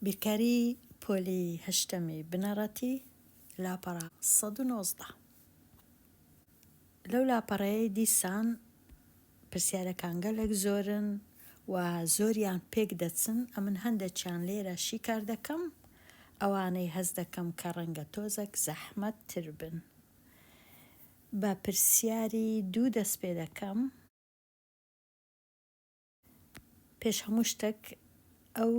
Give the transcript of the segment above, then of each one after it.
بیرکاری پۆلی هەشتەمی بنەڕەتی لاپەڕە ١٩ لەو لاپەڕەیە دیسان پرسیارەکان گەلێک زۆرن و زۆریان پێک دەچن. ئەمن هەندێکیان لێرە شیکار دەکەم، ئەوانەی هەز دەکەم کە ڕەنگە تۆزێک زەحمەتتر بن. بە پرسیاری دوو دەست پێ دەکەم. پێش هەموو شتێک ئەو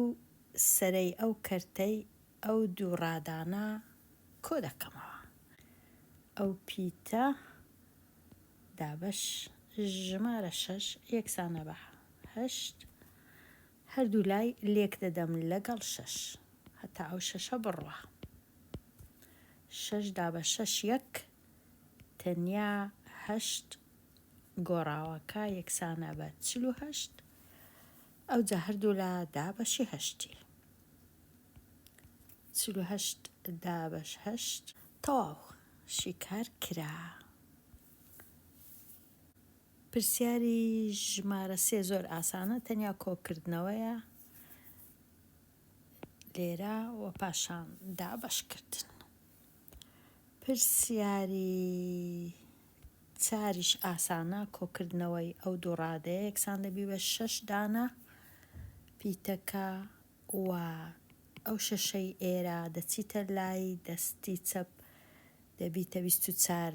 سەرەی ئەو کەرتەی ئەو دوو ڕادانە کۆ دەکەمەوە. ئەو پیتە دابەش ژمارە 6 یەکسانە بە 8، هەردوو لای لێک دەدەم لەگەڵ 6 هەتا ئەو 6 بڕوە. 6 دابە 6 یەک تەنیا 8 گۆڕاوەکە یەکسانە بە 48، ئەوجا هەردوو لا دابەشی 8 48 دابەش 8 تەواو شیکار کرا. پرسیاری ژمارە 3 زۆر ئاسانە، تەنیا کۆکردنەوەیە لێرە و پاشان دابەشکردن. پرسیاری 4ش ئاسانە، کۆکردنەوەی ئەو دوو ڕادەیە یەکسان دەبی بە 6 دانە پیتەکە و ئەو 6ەی ئێرە دەچیتە لای دەستی چەپ دەبیتە 24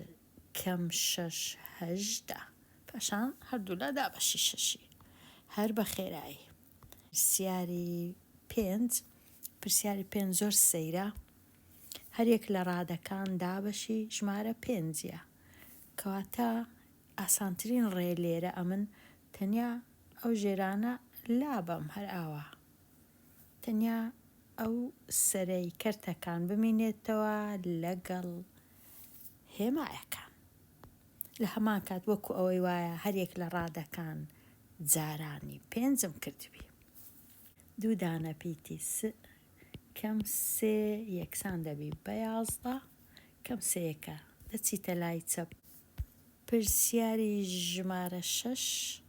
کەم 6 18، پاشان هەردوو لا دابەشی 6 هەر بە خێرایی. پرسیاری 5 زۆر سەیرە، هەرێک لە ڕادەکان دابەشی ژمارە 5ە، کەواتە ئاسانترین ڕێ لێرە ئەمن تەنیا ئەو ژێرانە لابەم هەر ئاوا، تەنیا ئەو سەرەی کەرتەکان بمینێتەوە لەگەڵ هێمایەکان. لە هەمان کات وەکو ئەوەی وایە هەرێک لە ڕادەکان جارانی 5م کردبی. دوو دانە پیتی کەم 3 یەکسان دەبی بە 11 کەم 3یەکە دەچیتە لای چەپ. پرسیاری ژمارە 6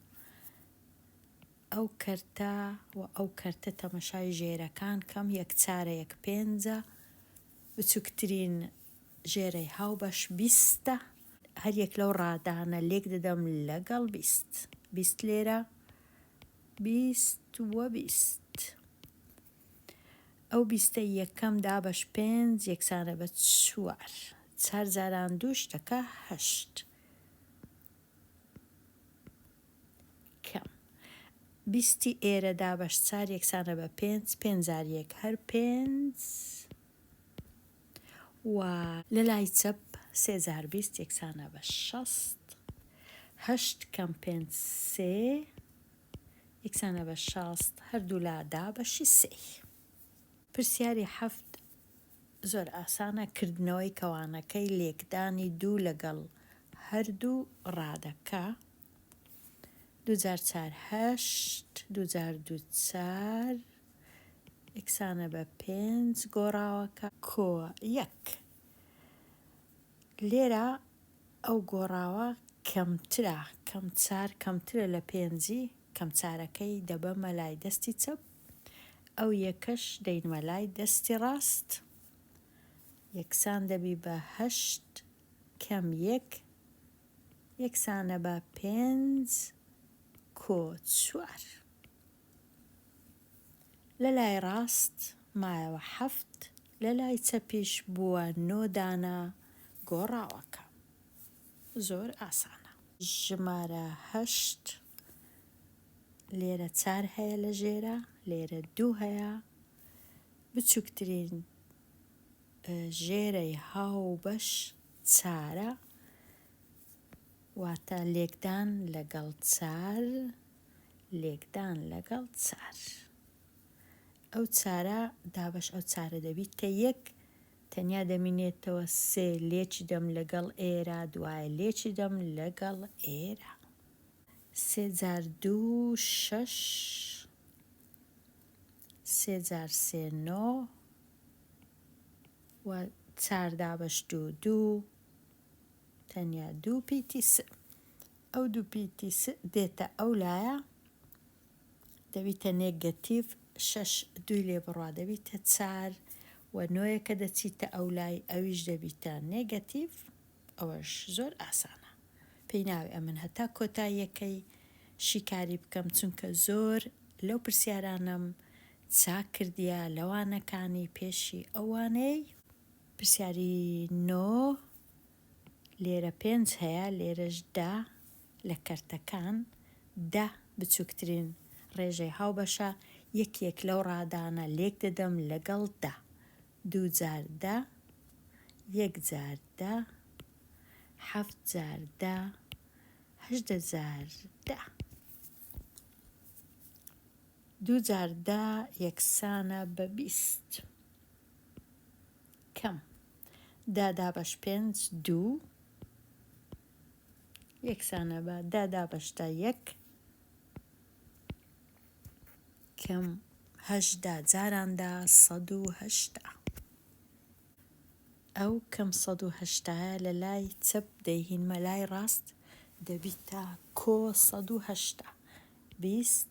ئەو کەرتە و ئەو کەرتە تەمەشای ژێرەکان کەم 1/4 5، بچووکترین ژێرەی هاوبەش 20، هەرێک لەو ڕادانە لێک دەدەم لەگەڵ 20 لێرە 20 و 20. ئەو 20ە یەکەم دابەش 5 یەکسانە بە 4 جاران 2 دەکا 8 کەم 20 ئێرە دابەش 4 یەکسانە بە 5 جار 1 هەر 5 و لە لای چەپ 3 جار 20 یەکسانە بە 60، 8 کەم 5 3 یەکسانە بە 60 هەردوو لا دابەشی 3. پرسیاری 7 زۆر ئاسانە، کردنەوەی کەوانەکەی لێکدانی 2 لەگەڵ هەردوو ڕادەکە. 2 جار 4 8، 2 جار 2 4 یەکسانە بە 5 گۆڕاوەکە کۆ 1. لێرە ئەو گۆڕاوە کەمترە، کەم 4 کەمترە لە 5، کەم 4ەکەی دەبەمە لای دەستی چەپ، ئەو یەکەش دەینمە لای دەستی ڕاست، یەکسان دەبی بە 8 کەم 1 یەکسانە بە 5 کۆ 4. لە لای ڕاست مایەوە 7، لە لای چەپیش بووە 9 دانە گۆڕاوەکە. زۆر ئاسانە. ژمارە 8 لێرە 4 هەیە لە ژێرە، لێرە 2 هەیە، بچووکترین ژێرەی هاوبەش 4ە، واتە لێکدان لەگەڵ 4 لێکدان لەگەڵ 4. ئەو 4ە دابەش ئەو 4ە دەبیتە 1، تەنیا دەمینێتەوە 3 لێکی دەم لەگەڵ ئێرە، دوایە لێکی دەم لەگەڵ ئێرە. 3 جار 2 6، 3 جار 3 9 و 4 دابەش 2 2 تەنیا 2 پیتی س. ئەو 2 پیتی س دێتە ئەو لایە دەبیتە نێگەتیڤ 6 2 لێ بڕوا دەبیتە 4 و 9 کە دەچیتە ئەو لای ئەویش دەبیتە نێگەتیڤ. ئەوەش زۆر ئاسانە. پێی ناوێ ئەمن هەتا کۆتاییەکەی شیکاری بکەم چونکە زۆر لەو پرسیارانم چاک کردیە لەوانەکانی پێشی ئەوانەی. پرسیاری 9 لێرە 5 هەیە، لێرەش 10 لە کەرتەکان 10 بچووکترین ڕێژەی هاوبەشە، یەکێک لەو ڕادانە لێک دەدەم لەگەڵ 10 2 جار 10 1 جار 10 7 جار 10 8 جار 10 2 جار 10 یەکسانە بە 20. کەم 10 دابەش 5 2 یەکسانە بە 10 دابەش 1 کەم 8 جاراندا 180. ئەو کەم 180 لە لای چەپ دەیهینمە لای ڕاست دەبیتە کۆ 180 20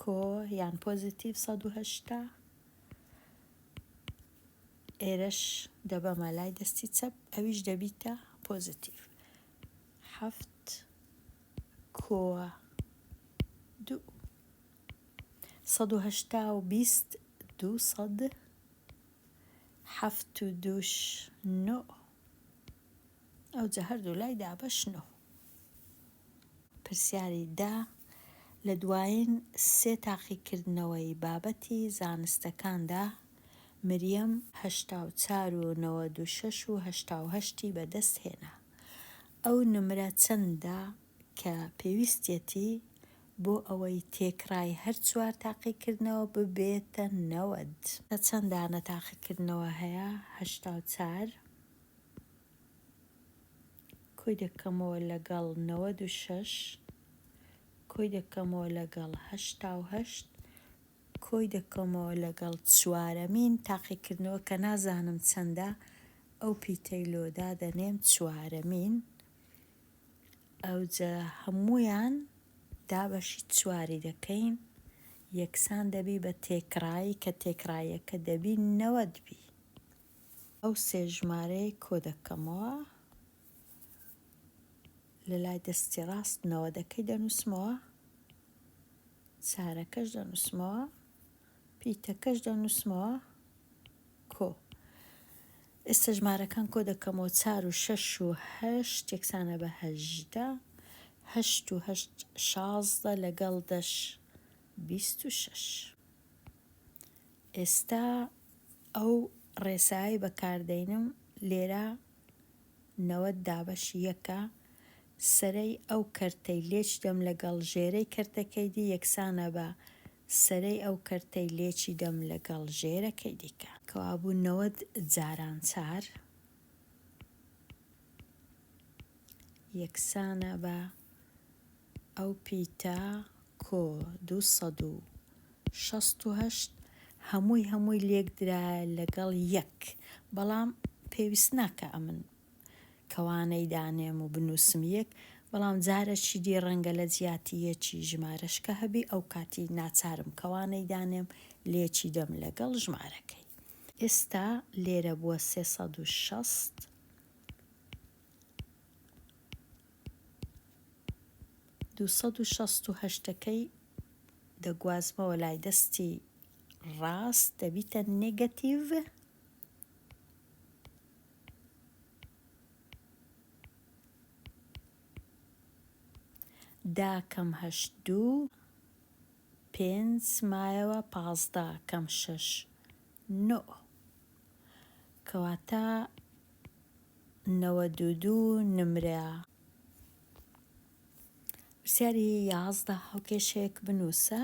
کۆ یان پۆزیتیڤ 180 ئێرەش دەبەمە لای دەستی چەپ ئەویش دەبیتە پۆزیتیڤ 7 کۆ 2 180 و 20 200 7 و 2 9 ئەوجا هەردوو لای دابەش 9. پرسیاری 10 لە دوایین 3 تاقیکردنەوەی بابەتی زانستەکاندا مریەم 84 و 96 و 88 بەدەست هێنا. ئەو نمرە چەندە کە پێویستێتی بۆ ئەوەی تێکڕای هەر 4 تاقیکردنەوە ببێتە 90. چەند دانە تاقیکردنەوە هەیە؟ 84 کۆی دەکەمەوە لەگەڵ 96 کۆی دەکەمەوە لەگەڵ 88 کۆی دەکەمەوە لەگەڵ 4مین تاقیکردنەوە کە نازانم چەندە ئەو پیتەی لۆدا دەنێم 4مین. ئەوجا هەموویان دابەشی 4 دەکەین یەکسان دەبی بە تێکڕایی کە تێکڕایەکە دەبی 90 بی. ئەو 3 ژمارەی کۆ دەکەمەوە لە لای دەستی ڕاست 90ەکەی دەنووسمەوە 4ەکەش دەنووسمەوە پیتەکەش دەنووسمەوە کۆ. ئێستا ژمارەکان کۆ دەکەمەوە 4 و 6 و 8 یەکسانە بە 18 8 و 8 16 لەگەڵ 10 26. ئێستا ئەو ڕێسایی بەکاردەینم لێرە 90 دابەشی یەکە سەرەی ئەو کەرتەی لێچ دەم لەگەڵ ژێرەی کەرتەکەی دی یەکسانە بە سەرەی ئەو کەرتەی لێچی دەم لەگەڵ ژێرەکەی دیکە کەوابوو 90 جاران 4 یەکسانە بە ئەو پیتە کۆ 268 هەمووی لێک درایە لەگەڵ 1 بەڵام پێویست ناکە ئەمن کەوانەی دانێم و بنووسم 1 بەڵام جارێکی دی ڕەنگە لە جیاتیەکی ژمارەشکە هەبی ئەو کاتی ناچارم کەوانەی دانێم لێکی دەم لەگەڵ ژمارەکەی. ئێستا لێرە بووە 360 268ەکەی دەگوازمەوە لای دەستی ڕاست دەبیتە نێگەتیڤ 10 کەم 8 2 5 مایەوە 15 کەم 6 9 کەواتە 92 نمرە. پرسیاری 11 هاوکێشەیەک بنووسە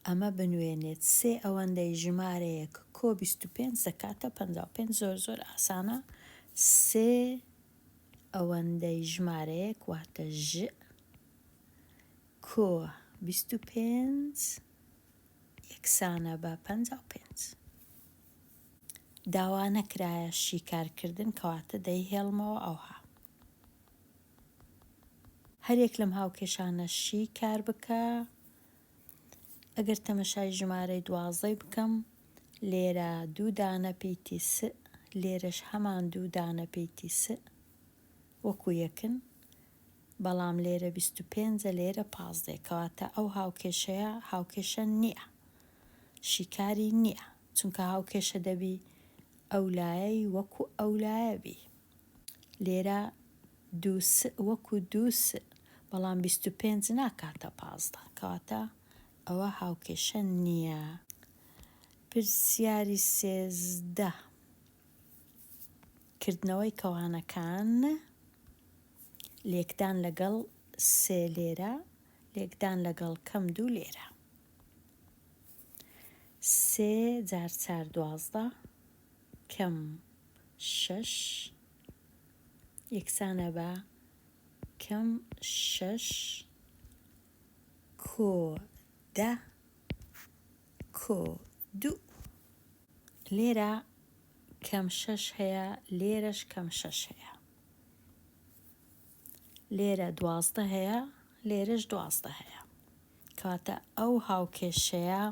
ئەمە بنوێنێت 3 ئەوەندەی ژمارەیەک کۆ 25 دەکاتە 55 زۆر ئاسانە 3 ئەوەندەی ژمارەیەک واتە ژ کۆ 25 یەکسانە بە 55. داوا نەکرایە شیکارکردن کەواتە دەیهێڵمەوە ئەوها. هەرێک لەم هاوکێشانە شیکار بکە ئەگەر تەمەشای ژمارەی 12 بکەم لێرە 2 دانە پێیتی س لێرەش هەمان 2 دانە پێیتی س وەکو یەکن بەڵام لێرە 25 لێرە 15 کەواتە ئەو هاوکێشەیە هاوکێشە نییە شیکاری نییە چونکە هاوکێشە دەبی ئەولایەی وەکو ئەولایەبی لێرە وەکو 2 س بەڵام 25 ناکاتە 15 کەواتە ئەوە هاوکێشە نییە. پرسیاری 13 کردنەوەی کەوانەکان لێکدان لەگەڵ سێ لێرە لێکدان لەگەڵ کەم 2 لێرە سێ جار 4 12 کەم 6 یەکسانە بە کەم 6 کۆ 10 کۆ 2 لێرە کەم 6 هەیە لێرەش کەم 6 هەیە لێرە 12 هەیە لێرەش 12 هەیە کەواتە ئەو هاوکێشەیە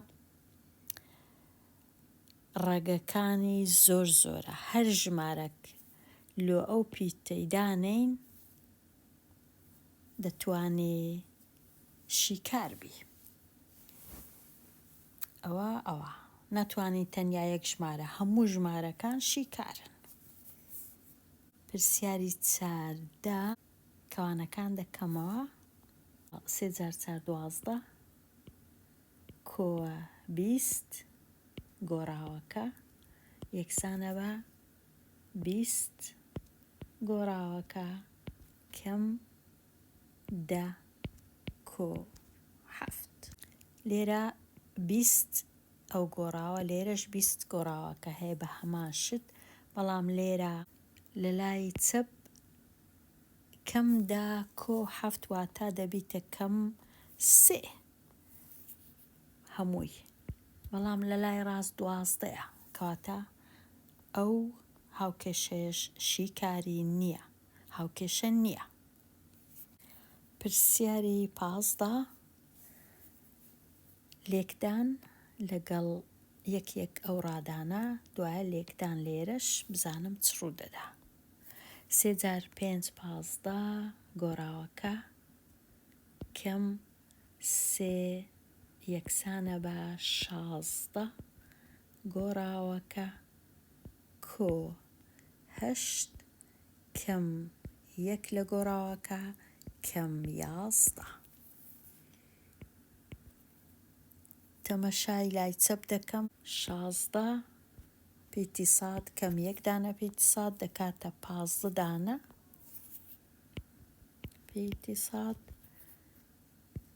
ڕێگەکانی زۆر زۆرە هەر ژمارەك لۆ ئەو پیتەی دانین دەتوانێ شیکار بی ئەوە ناتوانین تەنیا یەک ژمارە هەموو ژمارەکان شیکارن. پرسیاری 14 کەوانەکان دەکەمەوە 3 جار 4 12 کۆ 20 گۆڕاوەکە یەکسانە بە 20 گۆڕاوەکە کەم 10 کۆ 7 لێرە 20 ئەو گۆڕاوە لێرەش 20 گۆڕاوەکە هەیە بە هەمان شت بەڵام لێرە لە لای چەپ کەم 10 کۆ 7 واتە دەبیتە کەم 3 هەمووی بەڵام لە لای ڕاست 12 کەواتە ئەو هاوکێشەیەش شیکاری نییە هاوکێشە نییە. پرسیاری 15 لێکدان لەگەڵ یەک ئەو ڕادانە دوایە لێکدان لێرەش بزانم چ ڕوو دەدا 3 جار 5 15 گۆڕاوەکە کەم 3 یەکسانە بە 16 گۆڕاوەکە کۆ 8 کەم 1 لە گۆڕاوەکە کەم 11 تەمەشای لای چەپ دەکەم 16 پێیتی ساد کەم 1 دانە پێیتی ساد دەکاتە 15 دانە پێیتی ساد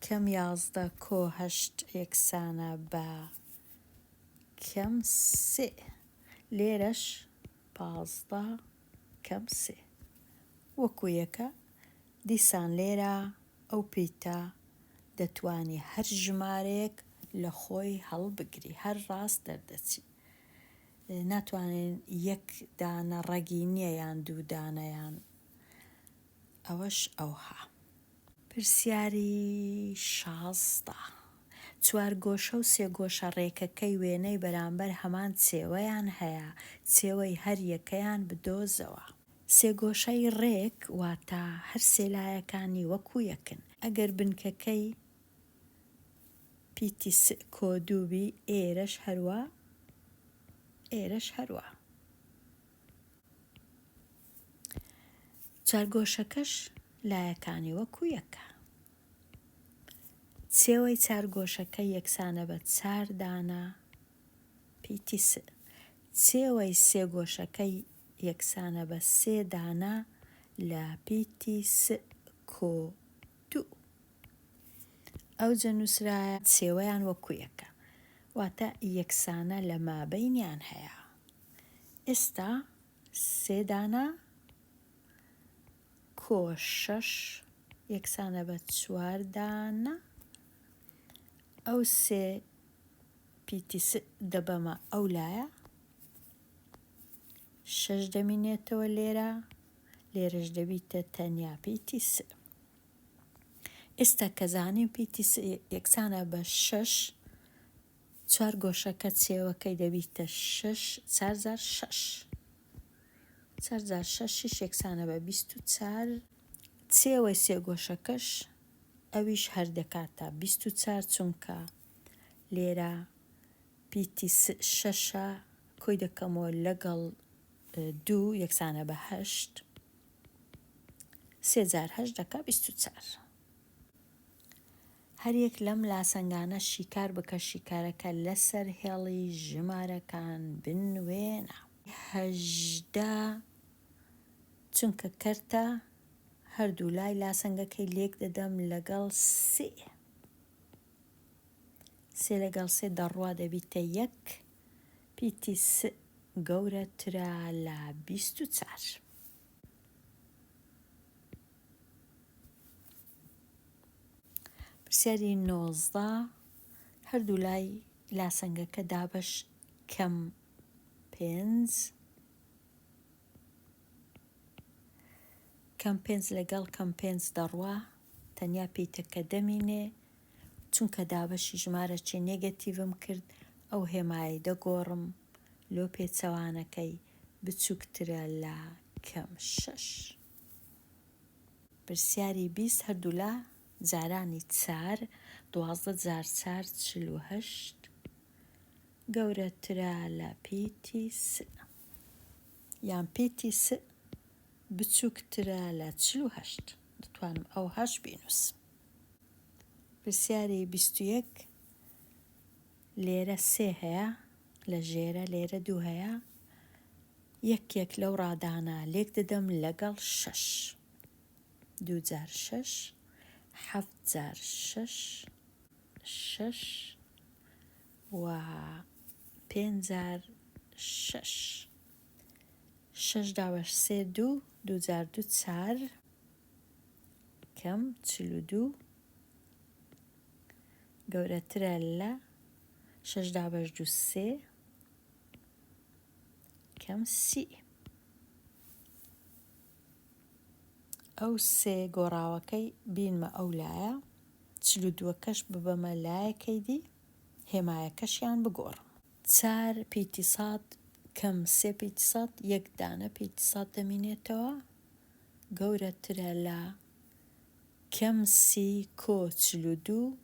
کەم 11 کۆ 8 یەکسانە بە کەم 3 لێرەش 15 کەم 3 وەکو یەکە دیسان لێرە ئەو پیتە دەتوانی هەر ژمارەیەک لە خۆی هەڵبگری هەر ڕاست دەردەچی ناتوانین یەک دانە ڕەگی نییە یان 2 دانەیان ئەوەش ئەوها. پرسیاری 16 چوار گۆشە و سێ گۆشە ڕێکەکەی وێنەی بەرامبەر هەمان چێوەیان هەیە چێوەی هەر یەکەیان بدۆزەوە سێ گۆشەی ڕێک واتە هەر سێلایەکانی وەکو یەکن ئەگەر بنکەکەی پیتی س کۆ 2 بی ئێرەش هەروە چارگۆشەکەش لایەکانی وەکو یەکە چێوەی چارگۆشەکە یەکسانە بە 4 دانە پیتی س چێوەی سێ گۆشەکەی یەکسانە بە 3 دانە لە پیتی س کۆ 2 ئەو جەنووسرایە چێوەیان وەکو یەکە واتە یەکسانە لە مابەینیان هەیە ئێستا 3 دانە کۆ 6 یەکسانە بە 4 دانە ئەو سێ پیتی س دەبەمە ئەو لایە 6 دەمینێتەوە لێرەش دەبیتە تەنیا پیتی س ئێستا کە زانیم پیتی س یەکسانە بە 6 چوار گۆشەکە چێوەکەی دەبیتە 4006. 4006 یەکسانە بە 24. چێوەی سێ گۆشەکەش ئەویش هەر دەکاتە 24 چونکە لێرە پیتی 6 کۆی دەکەمەوە لەگەڵ 2 یەکسانە بە 8. 38 دەکا 24. هەریەک لەم لاسەنگانە شیکار بکە شیکارەکە لەسەر هێڵی ژمارەکان بنوێنە. 18 چونکە کەرتە هەردوو لای لاسەنگەکەی لێک دەدەم لەگەڵ 3. 3 لەگەڵ 3 دەڕوا دەبیتە 1. پیتی 3 گەورەترە لە 24. پرسیاری 19 هەردوو لای لاسەنگەکە دابەش کەم 5. کەم 5 لەگەڵ کەم 5 دەڕوا تەنیا پیتەکە دەمینێ چونکە دابەشی ژمارەی نێگەتیڤم کرد ئەو هێمایی دەگۆڕم لۆ پێچەوانەکەی بچووکترە لە کەم 6. پرسیاری 20 هەردوو لە جارانی 4 12 جار 4 48 گەورەترە لە پیتی 3 یان پیتی 3 بچووکترە لە 48. دەتوانم ئەو هەش بینووسم. پرسیاری 21 لێرە 3 هەیە لە ژێرە لێرە 2 هەیە یەک لەو ڕادانە لێک دەدەم لەگەڵ 6. 2 جار 6 7 جار 6 6 و 5 جار 6. 6 دابەش 3 2 2 جار 2 4 کەم 42 گەورەترە لە 6 دابەش 2 3 کەم 30. ئەو 3 گۆڕاوەکەی بینمە ئەو لایە 42کەش ببەمە لایەکەی دی هێمایەکەشیان بگۆڕم. 4 پیتی 100 کەم 3 پیتی 100 1 دانە پیتی 100 دەمینێتەوە گەورەترە لە کەم 30 کۆ 42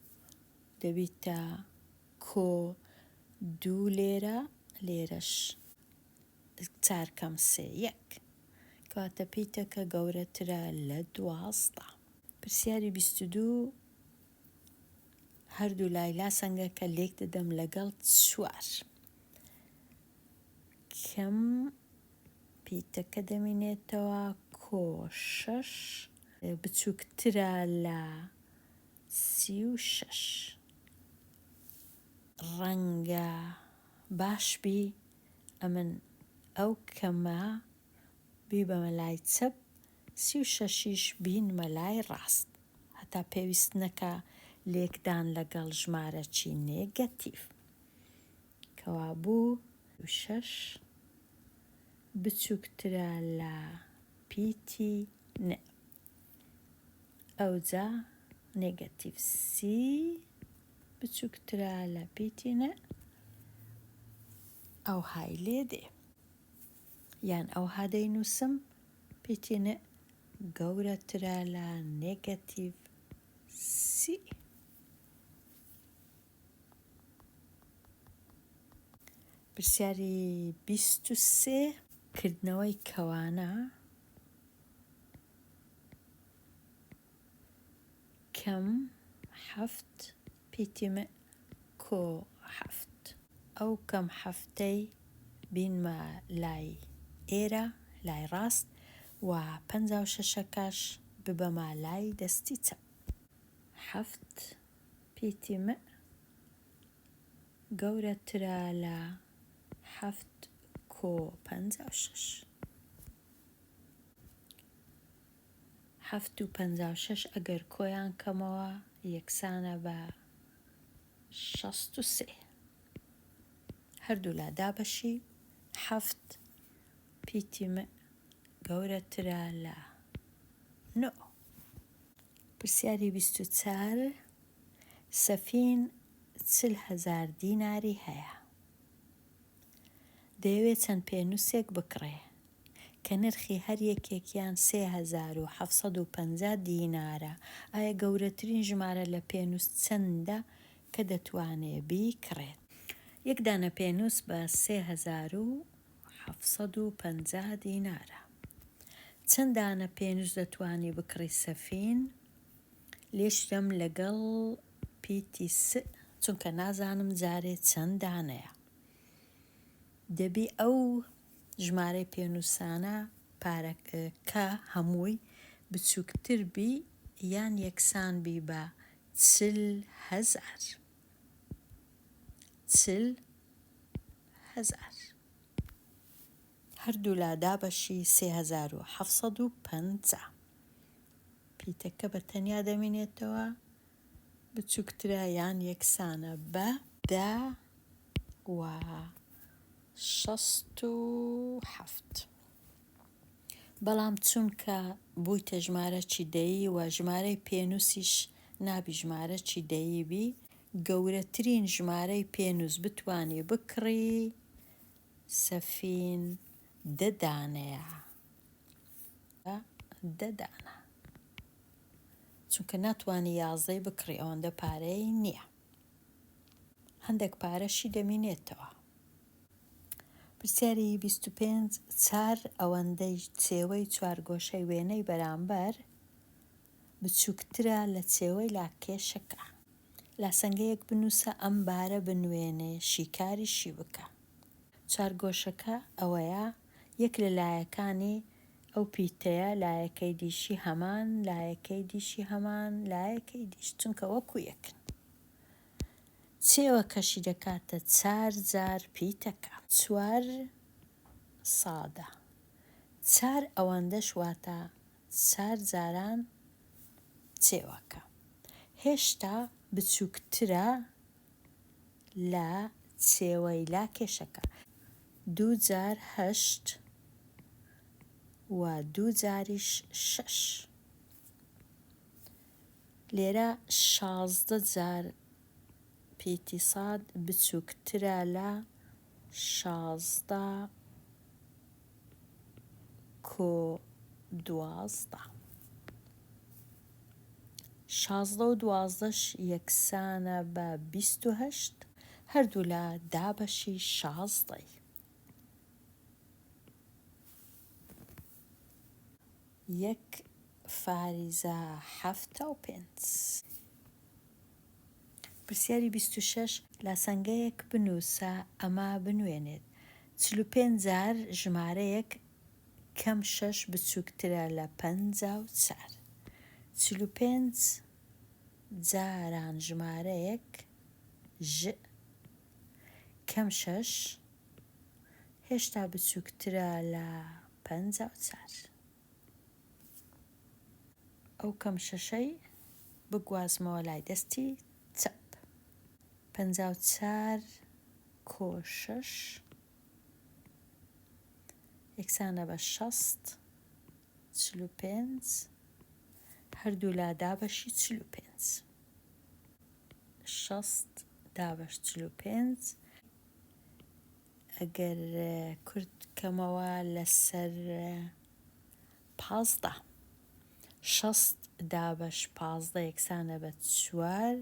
دەبیتە کۆ 2 لێرەش 4 کەم 3 1 کەواتە پیتەکە گەورەترە لە 12. پرسیاری 22 هەردوو لای لاسەنگەکە لێک دەدەم لەگەڵ 4 کەم پیتەکە دەمینێتەوە کۆ 6 بچووکترە لە 36. ڕەنگە باشبی ئەمن ئەو کەمە بیبەمە لای چەپ 36ش بینمە لای ڕاست هەتا پێویست نەکە لێکدان لەگەڵ ژمارەی نێگەتیڤ. کەوابوو 6 بچووکترە لە پیتی نە ئەوجا نێگەتیڤ 30 بچووکترە لە پیتی نە ئەو های لێ دێ یان ئەو هادەی نووسم پیتی نە گەورەترە لە نێگەتیڤ 30. پرسیاری 23 کردنەوەی کەوانە کەم 7 پیتی مە کۆ 7 ئەو کەم 7ەی بینمە لای ئێرە لای ڕاست و 56کەش ببەمە لای دەستی چەپ 7 پیتی مە گەورەترە لە 7 کۆ 56. 7 و 56 ئەگەر کۆیان کەمەوە یەکسانە بە 63. هەردوو لا دابەشی 7 پیتی مە گەورەترە لە 9. پرسیاری 24 سەفین 40,000 دیناری هەیە. دەیەوێت چەند پێنووسێک بکڕێ کە نرخی هەر یەکێکیان 3750 دینارە. ئایا گەورەترین ژمارە لە پێنووس چەندە کە دەتوانێت بیکڕێت؟ یەک دانە پێنووس بە 3750 دینارە. چەند دانە پێنووس دەتوانی بکڕی سەفین؟ لێش دەم لەگەڵ پیتی چونکە نازانم جارێ چەند دانەیە. دەبی ئەو ژمارەی پێنووسانە پارەکە هەمووی بچووکتر بی یان یەکسان بی بە 40,000. 40,000 هەردوو لا دابەشی 3750. پیتەکە بە تەنیا دەمێنێتەوە بچووکترە یان یەکسانە بە 10.67. بەڵام چونکە بوویتە ژمارە چیدەیی و ژمارەی پێنووسیش نابی ژمارە چیدەیی بی، گەورەترین ژمارەی پێنووس بتوانی بکڕی سەفین 10 دانەیە. 10 دانە. چونکە ناتوانی 11 بکڕی، ئەوەندە پارەی نییە. هەندێک پارەشی دەمێنێتەوە. پرسیاری 25 چار ئەوەندەی چێوەی چوارگۆشەی وێنەی بەرامبەر بچووکترە لە چێوەی لاکێشەکە. لاسەنگەیەک بنووسە ئەم بارە بنوێنێ شیکاریشی بکە. چوارگۆشەکە ئەوەیە یەک لە لایەکانی ئەو پیتەیە لایەکەی دیشی هەمان، لایەکەی دیشی هەمان، لایەکەی دیش، چونکە وەکو یەکن. چێوە کەشی دەکاتە 4 جار پیتەکە. 4 سادە. 4 ئەوەندەش واتە 4 جاران چێوەکە. هێشتا بچووکترە لە چێوەی لاکێشەکە. 2 جار 8 و 2 جاریش 6. لێرە 16 جار پیتی ساد بچووکترە لە 16.12. 16 و 12ش یەکسانە بە 28. هەردوو لە دابەشی 16. یەک فاریزە 75. پرسیاری 26 لاسەنگەیەک بنووسە ئەمە بنوێنێت. 45 جار ژمارەیەک کەم 6 بچووکترە لە 54. 45 جاران ژمارەیەک کەم 6 هێشتا بچووکترە لە 54. ئەو کەم شەشەی بگوازمەوە لای دەستی چەپ. 54 کۆ6 یەکسانە بە 60. 45 هەردوو لا دابەشی 45. 60 دابەش 45 ئەگەر کورت کەمەوە لەسەر 15. 60 دابەش 15 یەکسانە بە 4.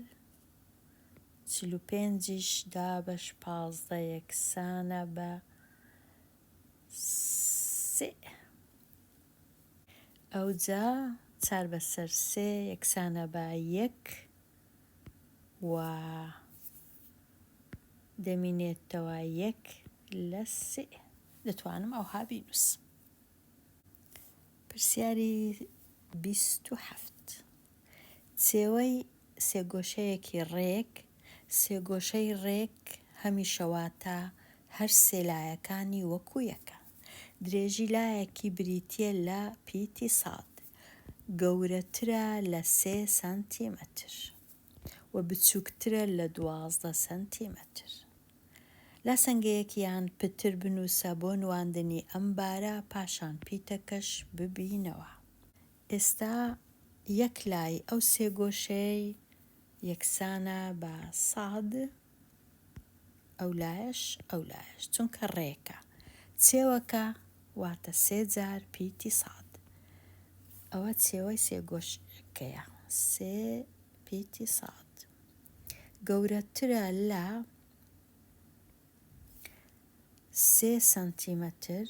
45 دابەش 15 یەکسانە بە 3. ئەوجا 4 بەسەر 3 یەکسانە بە 1 و دەمینێتەوە 1 لە 3. دەتوانم ئەوها بینووسم. پرسیاری 27 چێوەی سێگۆشەیەکی ڕێک. سێگۆشەی ڕێک هەمیشەواتە هەر سێ لایەکانی وەکو یەکە. درێژی لایەکی بریتیە لە پیتی ساد. گەورەترە لە 3 سانتیمەتر و بچووکترە لە 12 سانتیمەتر. لاسەنگەیەکیان پتر بنووسە بۆ نواندنی ئەم بارە پاشان پیتەکەش ببینەوە. ئێستا یەک لای ئەو سێگۆشەی یەکسانە بە ساد ئەو لایەش چونکە ڕێکە چێوەکە واتە 3 جار پیتی ساد. ئەوە چێوەی سێگۆشکەیە 3 پیتی ساد گەورەترە لە 3 سەنتیمەتر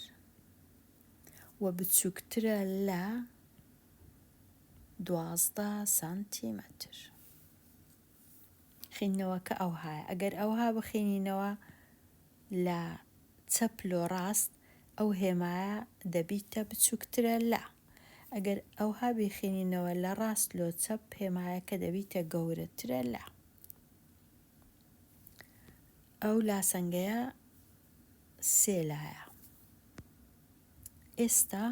و بچووکترە لە 12 سانتیمەتر. خینەوەکە ئەوهایە. ئەگەر ئەوها بخینینەوە لە چەپلۆ ڕاست ئەو هێمایە دەبیتە بچووکترە لە. ئەگەر ئەوها بخینینەوە لە ڕاست لۆ چەپ هێمایەکە دەبیتە گەورەترە لە. ئەو لاسەنگەیە 3 لایە. ئێستا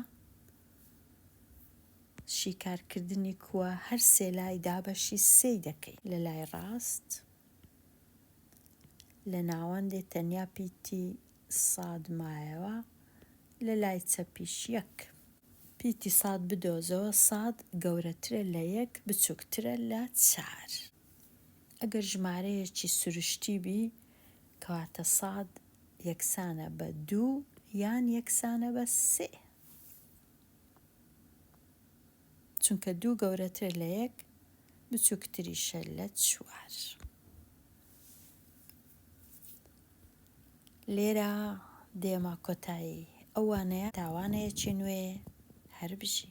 شیکارکردنی کووە هەر 3 لای دابەشی 3 دەکەی. لە لای ڕاست لە ناوەندێ تەنیا پیتی ساد مایەوە، لە لای چەپیش 1. پیتی ساد بدۆزەوە. ساد گەورەترە لە 1 بچووکترە لە 4. ئەگەر ژمارەیەکی سروشتی بی کەواتە ساد یەکسانە بە 2 یان یەکسانە بە 3 چونکە 2 گەورەتر لە 1 بچووکتریشە لە 4. لێرە دێمە کۆتایی ئەوانەیە تاوانەیەکی نوێ هەر بژی.